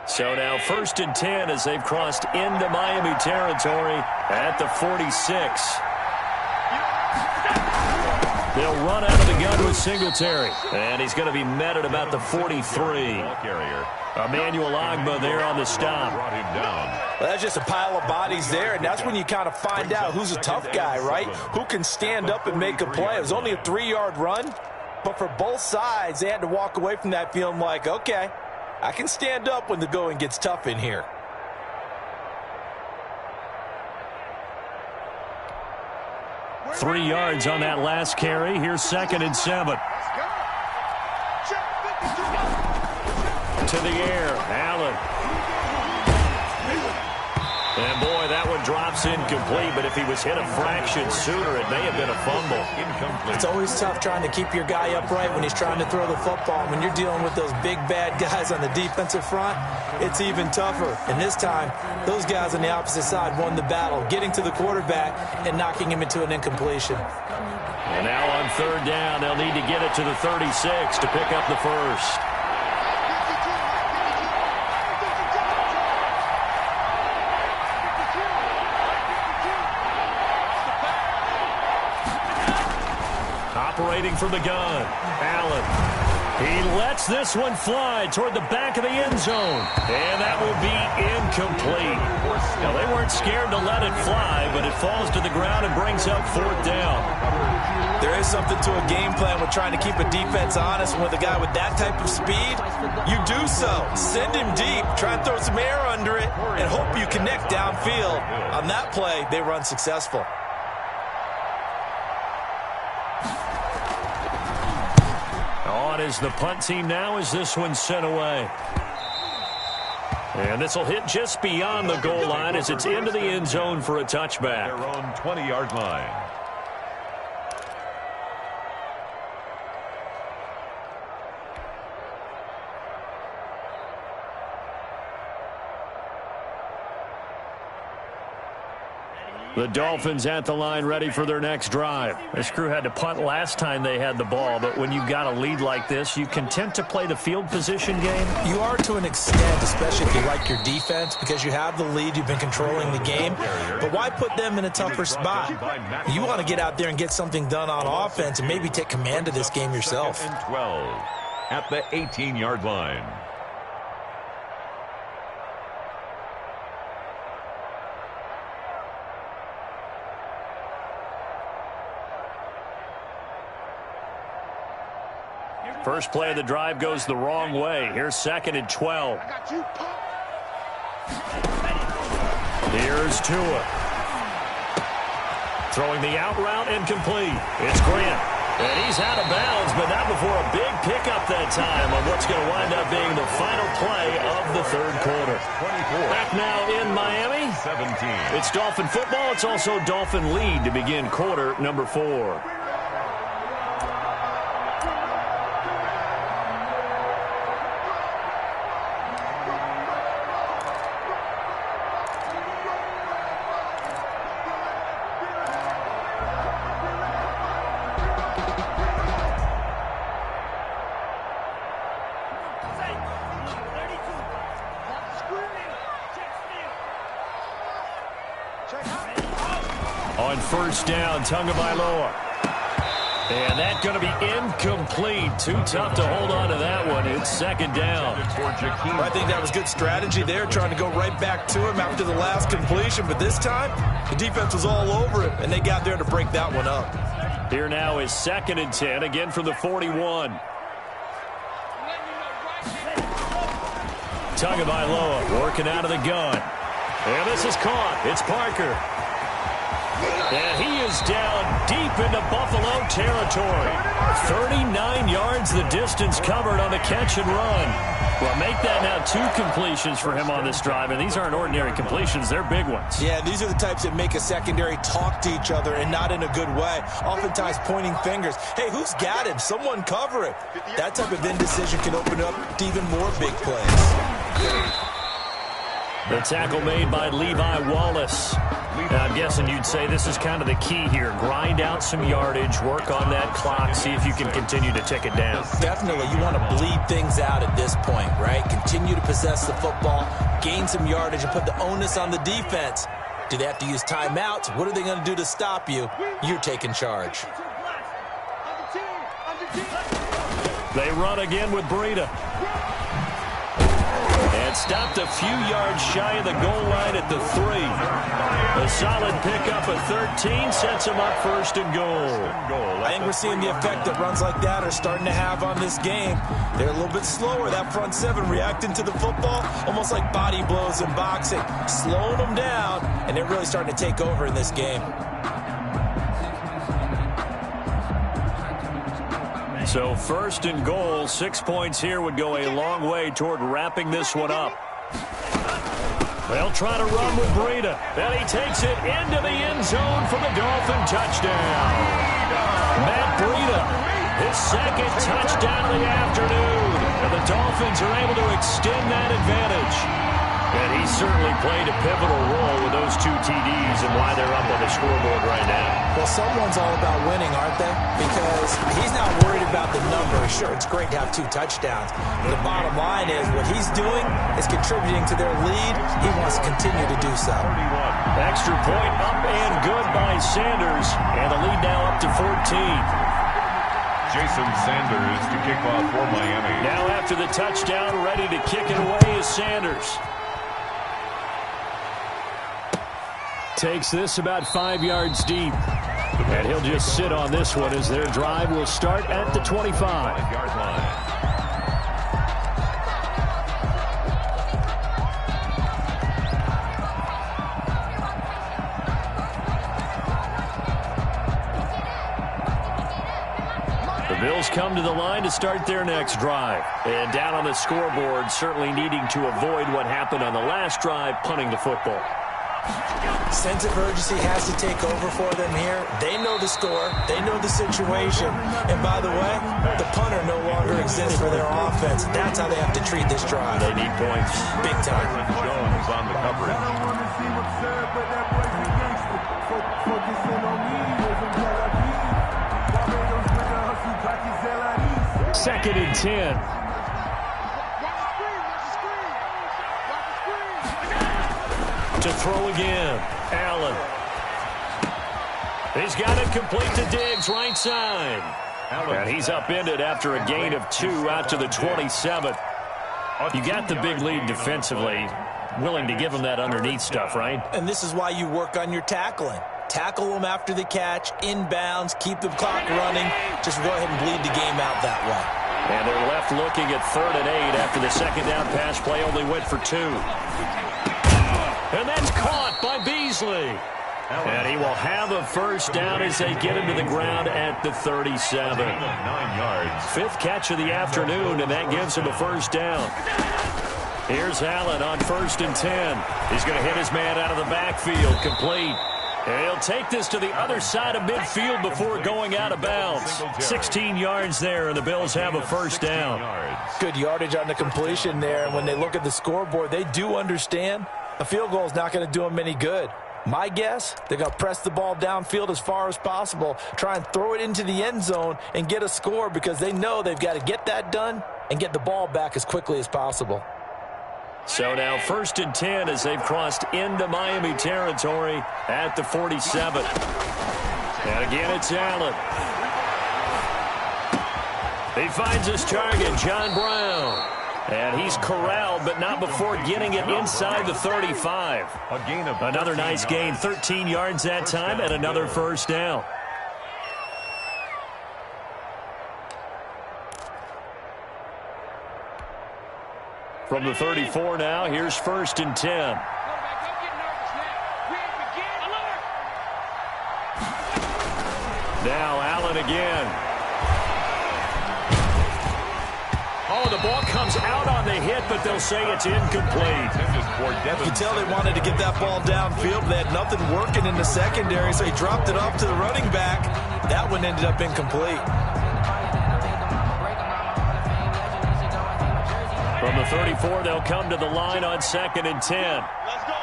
So now 1st and 10 as they've crossed into Miami territory at the 46. They'll run out of the gun with Singletary. And he's going to be met at about the 43. Emmanuel Ogbah there on the stop. Well, that's just a pile of bodies there, and that's when you kind of find out who's a tough guy, right? Who can stand up and make a play. It was only a 3-yard run, but for both sides, they had to walk away from that feeling like, okay, I can stand up when the going gets tough in here. Three yards on that last carry. Here's 2nd and 7. To the air, Allen. And boy, that one drops incomplete, but if he was hit a fraction sooner, it may have been a fumble. It's always tough trying to keep your guy upright when he's trying to throw the football. When you're dealing with those big, bad guys on the defensive front, it's even tougher. And this time, those guys on the opposite side won the battle, getting to the quarterback and knocking him into an incompletion. And now on 3rd down, they'll need to get it to the 36 to pick up the first. Operating from the gun, Allen. He lets this one fly toward the back of the end zone. And that will be incomplete. Now, they weren't scared to let it fly, but it falls to the ground and brings up 4th down. There is something to a game plan with trying to keep a defense honest. And with a guy with that type of speed, you do so. Send him deep, try and throw some air under it, and hope you connect downfield. On that play, they were unsuccessful. Is the punt team now as this one's sent away. And this will hit just beyond the goal line as it's into the end zone for a touchback. Their own 20-yard line. The Dolphins at the line ready for their next drive. This crew had to punt last time they had the ball, but when you've got a lead like this, you content to play the field position game? You are to an extent, especially if you like your defense, because you have the lead, you've been controlling the game. But why put them in a tougher spot? You want to get out there and get something done on offense and maybe take command of this game yourself. 2nd and 12 at the 18-yard line. First play of the drive goes the wrong way. Here's 2nd and 12. Here's Tua. Throwing the out route incomplete. It's Grant. And he's out of bounds, but not before a big pickup that time on what's going to wind up being the final play of the 3rd quarter. Back now in Miami. 17. It's Dolphin football. It's also Dolphin lead to begin quarter number 4. On 1st down, Tagovailoa. And that's going to be incomplete. Too tough to hold on to that one. It's second down. I think that was good strategy there, trying to go right back to him after the last completion. But this time, the defense was all over it, and they got there to break that one up. Here now is 2nd and 10, again from the 41. Tagovailoa working out of the gun. And this is caught. It's Parker. And he is down deep into Buffalo territory. 39 yards the distance covered on the catch and run. Well, make that now 2 completions for him on this drive, and these aren't ordinary completions. They're big ones. Yeah, these are the types that make a secondary talk to each other and not in a good way. Oftentimes pointing fingers. Hey, who's got him? Someone cover it. That type of indecision can open up to even more big plays. The tackle made by Levi Wallace. Now, I'm guessing you'd say this is kind of the key here. Grind out some yardage, work on that clock, see if you can continue to tick it down. Definitely. You want to bleed things out at this point, right? Continue to possess the football, gain some yardage, and put the onus on the defense. Do they have to use timeouts? What are they going to do to stop you? You're taking charge. They run again with Breida. And stopped a few yards shy of the goal line at the 3. A solid pickup of 13 sets him up 1st and goal. I think we're seeing the effect that runs like that are starting to have on this game. They're a little bit slower. That front 7 reacting to the football, almost like body blows in boxing. Slowing them down, and they're really starting to take over in this game. So 1st and goal, 6 points here would go a long way toward wrapping this one up. They'll try to run with Breida. And he takes it into the end zone for the Dolphin touchdown. Matt Breida, his 2nd touchdown of the afternoon. And the Dolphins are able to extend that advantage. And he certainly played a pivotal role with those 2 TDs and why they're up on the scoreboard right now. Well, someone's all about winning, aren't they? Because he's not worried about the number. Sure, it's great to have 2 touchdowns. But the bottom line is what he's doing is contributing to their lead. He wants to continue to do so. Extra point up and good by Sanders. And the lead now up to 14. Jason Sanders to kick off for Miami. Now after the touchdown, ready to kick it away is Sanders. Takes this about 5 yards deep. And he'll just sit on this one as their drive will start at the 25-yard line. The Bills come to the line to start their next drive. And down on the scoreboard, certainly needing to avoid what happened on the last drive, punting the football. Sense of urgency has to take over for them here. They know the score. They know the situation. And by the way, the punter no longer exists for their offense. That's how they have to treat this drive. They need points. Big time. Jones on the coverage. 2nd and 10. To throw again. Allen. He's got it complete to Diggs, right side. And he's upended after a gain of 2 out to the 27. You got the big lead defensively. Willing to give him that underneath stuff, right? And this is why you work on your tackling. Tackle them after the catch, inbounds, keep the clock running. Just go ahead and bleed the game out that way. And they're left looking at 3rd and 8 after the 2nd down pass play only went for 2. And that's caught by Beasley. And he will have a 1st down as they get him to the ground at the 37. 9 yards. 5th catch of the afternoon, and that gives him a 1st down. Here's Allen on 1st and 10. He's going to hit his man out of the backfield, complete. And he'll take this to the other side of midfield before going out of bounds. 16 yards there, and the Bills have a 1st down. Good yardage on the completion there, and when they look at the scoreboard, they do understand a field goal is not going to do them any good. My guess, they're going to press the ball downfield as far as possible, try and throw it into the end zone and get a score because they know they've got to get that done and get the ball back as quickly as possible. So now 1st and 10 as they've crossed into Miami territory at the 47. And again, it's Allen. He finds his target, John Brown. And he's corralled, but not before getting it inside the 35. A gain of Another nice gain, 13 yards that time, and another first down. From the 34 now, here's 1st and 10. Now Allen again. Oh, the ball comes out on the hit, but they'll say it's incomplete. You can tell they wanted to get that ball downfield. They had nothing working in the secondary, so he dropped it off to the running back. That one ended up incomplete. From the 34, they'll come to the line on 2nd and 10. Let's go,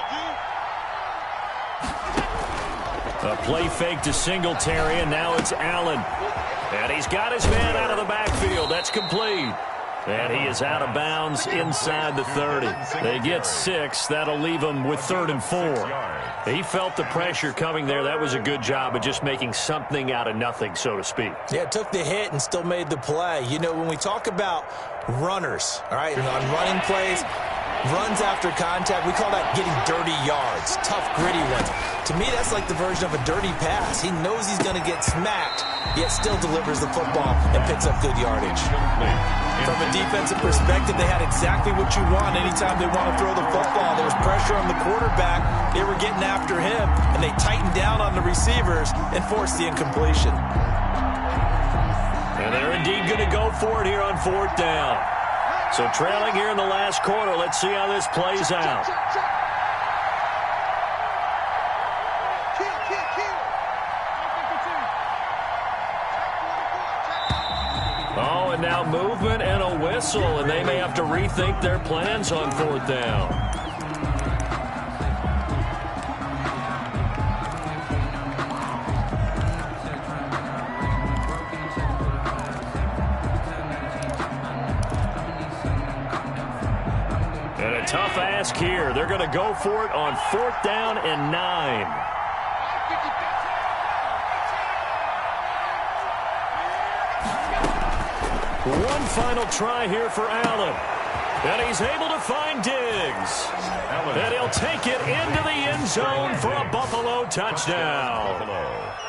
dude. A play fake to Singletary, and now it's Allen. And he's got his man out of the backfield. That's complete. And he is out of bounds inside the 30. They get 6. That'll leave him with 3rd and 4. He felt the pressure coming there. That was a good job of just making something out of nothing, so to speak. Yeah, took the hit and still made the play. You know, when we talk about runners, all right, on running plays, runs after contact, we call that getting dirty yards, tough, gritty ones. To me, that's like the version of a dirty pass. He knows he's going to get smacked, yet still delivers the football and picks up good yardage. From a defensive perspective, they had exactly what you want anytime they want to throw the football. There was pressure on the quarterback. They were getting after him, and they tightened down on the receivers and forced the incompletion. And they're indeed going to go for it here on 4th down. So trailing here in the last quarter, let's see how this plays out. Oh, and now movement and a whistle, and they may have to rethink their plans on 4th down. And a tough ask here. They're going to go for it on 4th down and 9. One final try here for Allen. And he's able to find Diggs. And he'll take it into the end zone for a Buffalo touchdown.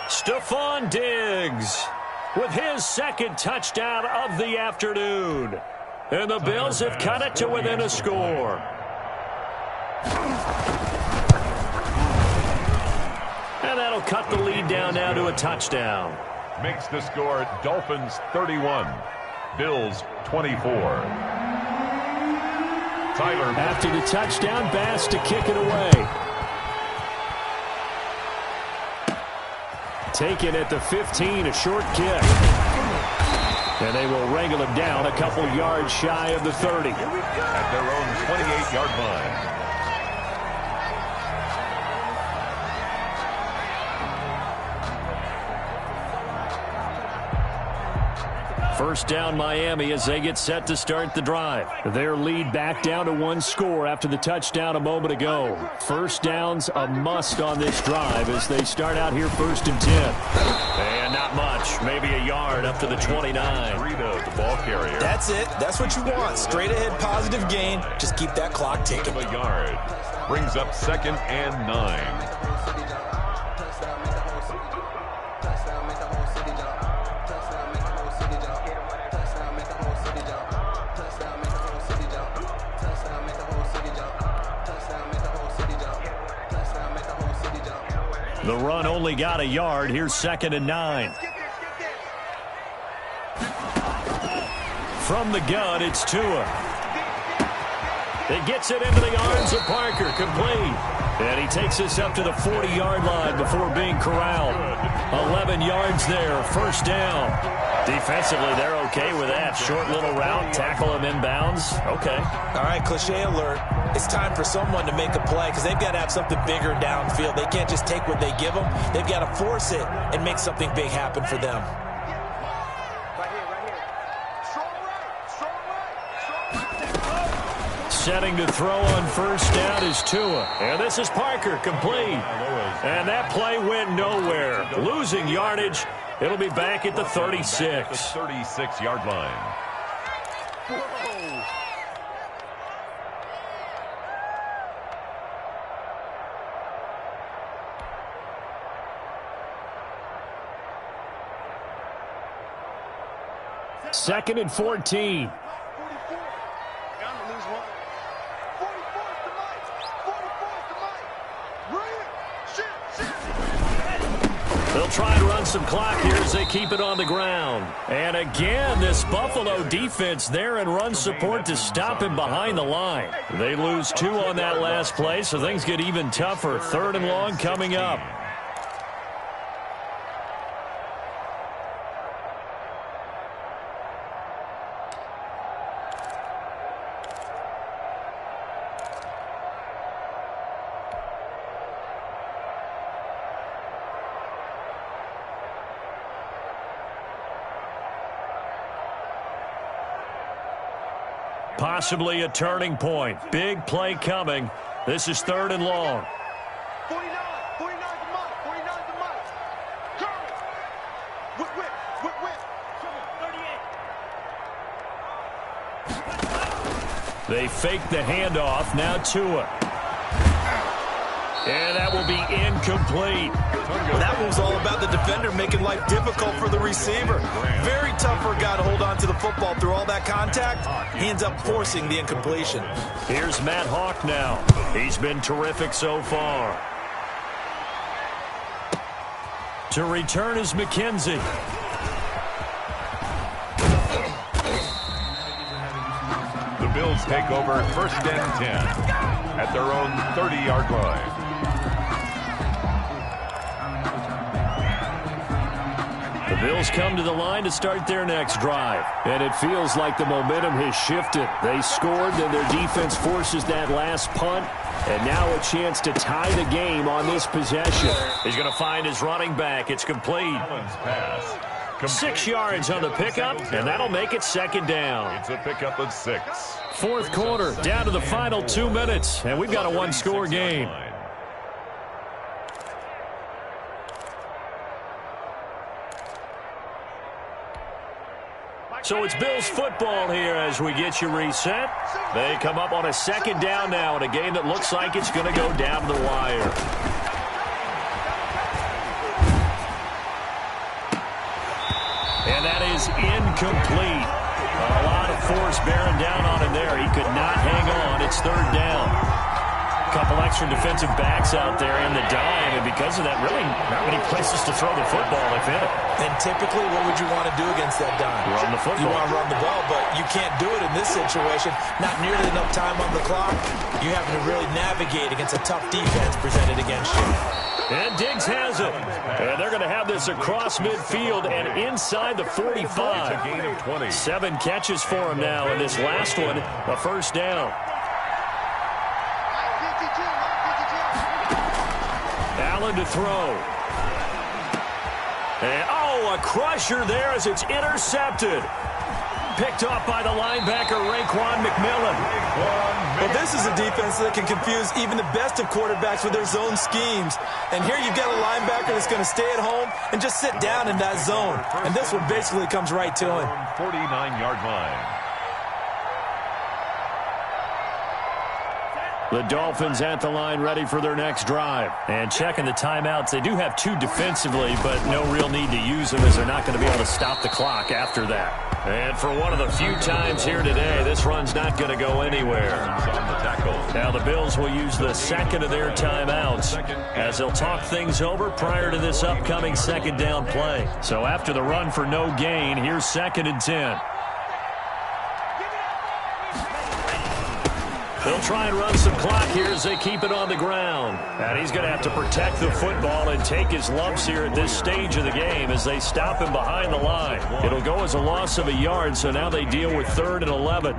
Stephon Diggs with his 2nd touchdown of the afternoon. And the Bills have cut it to within a score. And that'll cut the lead down now to a touchdown. Makes the score Dolphins 31. Bills 24. Tyler. After the touchdown, Bass to kick it away. Taken at the 15, a short kick. And they will wrangle him down a couple yards shy of the 30. At their own 28-yard line. First down Miami as they get set to start the drive. Their lead back down to 1 score after the touchdown a moment ago. First down's a must on this drive as they start out here 1st and 10. And not much. Maybe a yard up to the 29. The ball carrier. That's it. That's what you want. Straight ahead positive gain. Just keep that clock ticking. A yard. Brings up 2nd and 9. The run only got a yard. Here's 2nd and 9. From the gun, it's Tua. It gets it into the arms of Parker, complete. And he takes us up to the 40-yard line before being corralled. 11 yards there, first down. Defensively, they're okay with that. Short little route, tackle him inbounds. Okay. All right, cliche alert. It's time for someone to make a play because they've got to have something bigger downfield. They can't just take what they give them. They've got to force it and make something big happen for them. Setting to throw on first down is Tua. And this is Parker, complete. And that play went nowhere. Losing yardage It'll be back at the 36. 36-yard line. Whoa. Second and 14. 44. Down to lose one. 44 is the mic. 44 is the mic. Right here. Shit. They'll try and run some clock here as they keep it on the ground. And again, this Buffalo defense there in run support to stop him behind the line. They lose 2 on that last play, so things get even tougher. 3rd and long coming up. Possibly a turning point. Big play coming. This is 3rd and long. 49. 49 the mic. 49 the mic. Curry. Whip. They fake the handoff. Now Tua. And that will be incomplete. That one was all about the defender making life difficult for the receiver. Very tough for a guy to hold on to the football through all that contact. He ends up forcing the incompletion. Here's Matt Hawk now. He's been terrific so far. To return is McKenzie. The Bills take over 1st and 10 at their own 30-yard line. The Bills come to the line to start their next drive. And it feels like the momentum has shifted. They scored, then their defense forces that last punt. And now a chance to tie the game on this possession. He's going to find his running back. It's complete. Pass. 6 yards on the pickup, and that'll make it 2nd down. It's a pickup of 6. 4th quarter, down to the final 2 minutes, and we've got a 1-score game. So it's Bills football here as we get you reset. They come up on a 2nd down now in a game that looks like it's going to go down to the wire. And that is incomplete. A lot of force bearing down on him there. He could not hang on. It's 3rd down. A couple extra defensive backs out there in the dime, and because of that, really not many places to throw the football, if any. And typically, what would you want to do against that dime? Run the football. You want to run the ball, but you can't do it in this situation. Not nearly enough time on the clock. You have to really navigate against a tough defense presented against you. And Diggs has it. And they're going to have this across midfield and inside the 45. A gain of 20. 7 catches for him now, and this last one, a 1st down. Allen to throw. And, a crusher there as it's intercepted. Picked off by the linebacker, Raekwon McMillan. Well, this is a defense that can confuse even the best of quarterbacks with their zone schemes. And here you've got a linebacker that's going to stay at home and just sit down in that zone. And this one basically comes right to him. 49-yard line. The Dolphins at the line ready for their next drive. And checking the timeouts. They do have 2 defensively, but no real need to use them as they're not going to be able to stop the clock after that. And for one of the few times here today, this run's not going to go anywhere. Now the Bills will use the 2nd of their timeouts as they'll talk things over prior to this upcoming 2nd down play. So after the run for no gain, here's 2nd and 10. They'll try and run some clock here as they keep it on the ground. And he's going to have to protect the football and take his lumps here at this stage of the game as they stop him behind the line. It'll go as a loss of a yard, so now they deal with 3rd and 11.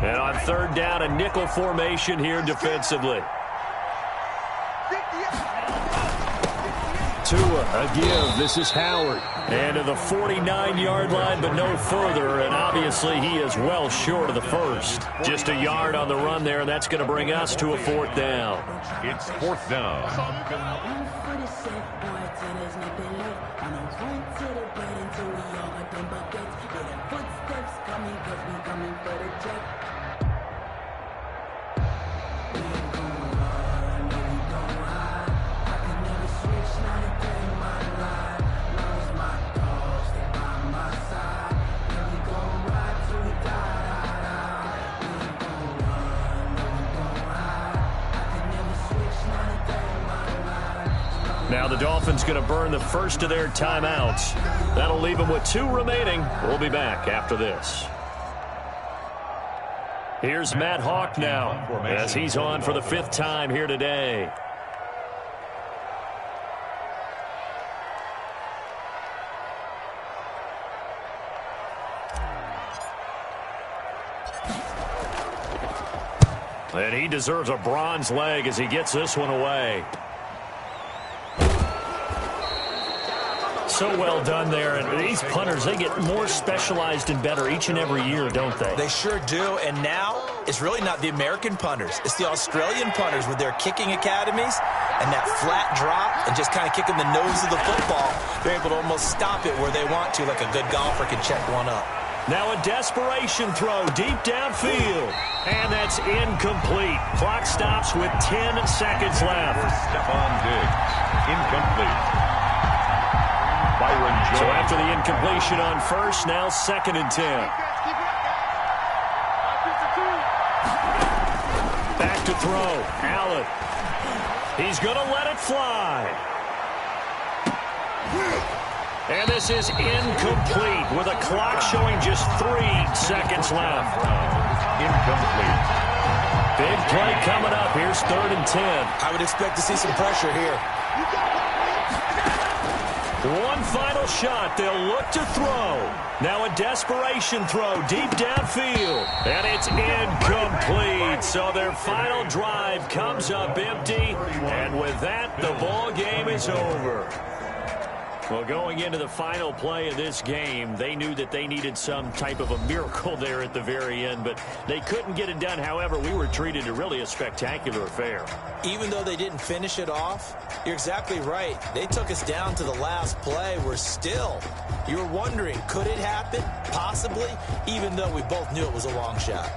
And on 3rd down, a nickel formation here defensively. Tua, a give. This is Howard. And to the 49-yard line, but no further. And obviously, he is well short of the first. Just a yard on the run there, and that's going to bring us to a 4th down. It's 4th down. Now the Dolphins going to burn the first of their timeouts. That'll leave them with 2 remaining. We'll be back after this. Here's Matt Hawk now as he's on for the 5th time here today. And he deserves a bronze leg as he gets this one away. So well done there. And these punters, they get more specialized and better each and every year, don't they? They sure do. And now it's really not the American punters. It's the Australian punters with their kicking academies and that flat drop and just kind of kicking the nose of the football. They're able to almost stop it where they want to, like a good golfer can check one up. Now a desperation throw deep downfield. And that's incomplete. Clock stops with 10 seconds left. Stephon Diggs. Incomplete. So after the incompletion on first, now 2nd and 10. Back to throw. Allen. He's going to let it fly. And this is incomplete with a clock showing just 3 seconds left. Incomplete. Big play coming up. Here's 3rd and 10. I would expect to see some pressure here. One final shot. They'll look to throw. Now a desperation throw deep downfield. And it's incomplete. So their final drive comes up empty. And with that, the ball game is over. Well, going into the final play of this game, they knew that they needed some type of a miracle there at the very end, but they couldn't get it done. However, we were treated to really a spectacular affair. Even though they didn't finish it off, you're exactly right. They took us down to the last play. We're still, you were wondering, could it happen? Possibly, even though we both knew it was a long shot.